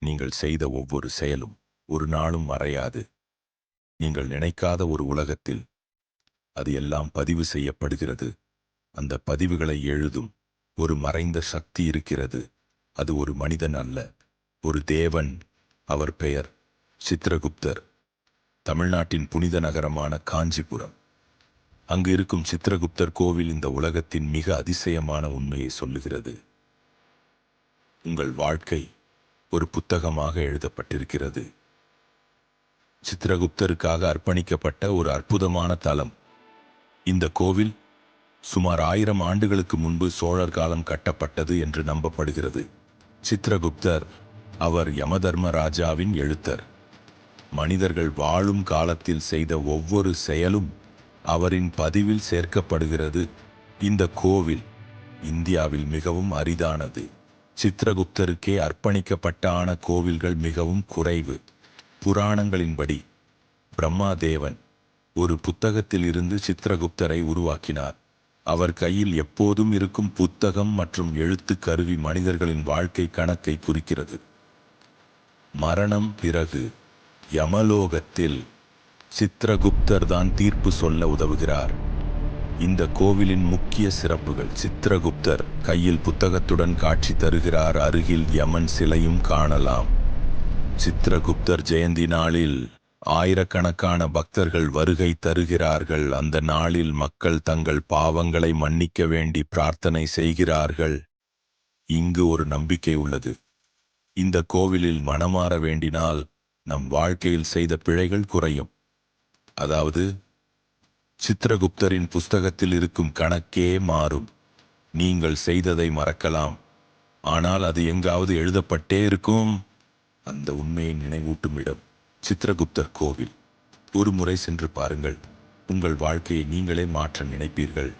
நீங்கள் செய்த ஒவ்வொரு செயலும் ஒரு நாளும் மறையாது. நீங்கள் நினைக்காத ஒரு உலகத்தில் அது எல்லாம் பதிவு செய்யப்படுகிறது. அந்த பதிவுகளை எழுதும் ஒரு மறைந்த சக்தி இருக்கிறது. அது ஒரு மனிதன் அல்ல, ஒரு தேவன். அவர் பெயர் சித்ரகுப்தர். தமிழ்நாட்டின் புனித நகரமான காஞ்சிபுரம். அங்கு இருக்கும் சித்ரகுப்தர் கோவில் இந்த உலகத்தின் மிக அதிசயமான உண்மையை சொல்லுகிறது. உங்கள் வாழ்க்கை ஒரு புத்தகமாக எழுதப்பட்டிருக்கிறது. சித்ரகுப்தருக்காக அர்ப்பணிக்கப்பட்ட ஒரு அற்புதமான தலம். இந்த கோவில் சுமார் 1000 ஆண்டுகளுக்கு முன்பு சோழர் காலம் கட்டப்பட்டது என்று நம்பப்படுகிறது. சித்ரகுப்தர் அவர் யமதர்ம ராஜாவின் எழுத்தர். மனிதர்கள் வாழும் காலத்தில் செய்த ஒவ்வொரு செயலும் அவரின் பதிவில் சேர்க்கப்படுகிறது. இந்த கோவில் இந்தியாவில் மிகவும் அரிதானது. சித்ரகுப்தருக்கே அர்ப்பணிக்கப்பட்ட கோவில்கள் மிகவும் குறைவு. புராணங்களின்படி பிரம்மாதேவன் ஒரு புத்தகத்தில் இருந்து சித்ரகுப்தரை உருவாக்கினார். அவர் கையில் எப்போதும் இருக்கும் புத்தகம் மற்றும் எழுத்து கருவி மனிதர்களின் வாழ்க்கை கணக்கை குறிக்கிறது. மரணம் பிறகு யமலோகத்தில் சித்ரகுப்தர் தான் தீர்ப்பு சொல்ல உதவுகிறார். இந்த கோவிலின் முக்கிய சிறப்புகள்: சித்ரகுப்தர் கையில் புத்தகத்துடன் காட்சி தருகிறார். அருகில் யமன் சிலையும் காணலாம். சித்ரகுப்தர் ஜெயந்தி நாளில் ஆயிரக்கணக்கான பக்தர்கள் வருகை தருகிறார்கள். அந்த நாளில் மக்கள் தங்கள் பாவங்களை மன்னிக்க வேண்டி பிரார்த்தனை செய்கிறார்கள். இங்கு ஒரு நம்பிக்கை உள்ளது. இந்த கோவிலில் மனமாற வேண்டினால் நம் வாழ்க்கையில் செய்த பிழைகள் குறையும். அதாவது சித்ரகுப்தரின் புஸ்தகத்தில் இருக்கும் கணக்கே மாறும். நீங்கள் செய்ததை மறக்கலாம், ஆனால் அது எங்காவது எழுதப்பட்டே இருக்கும். அந்த உண்மையை நினைவூட்டும் இடம் சித்ரகுப்தர் கோவில். ஒரு முறை சென்று பாருங்கள், உங்கள் வாழ்க்கையை நீங்களே மாற்ற நினைப்பீர்கள்.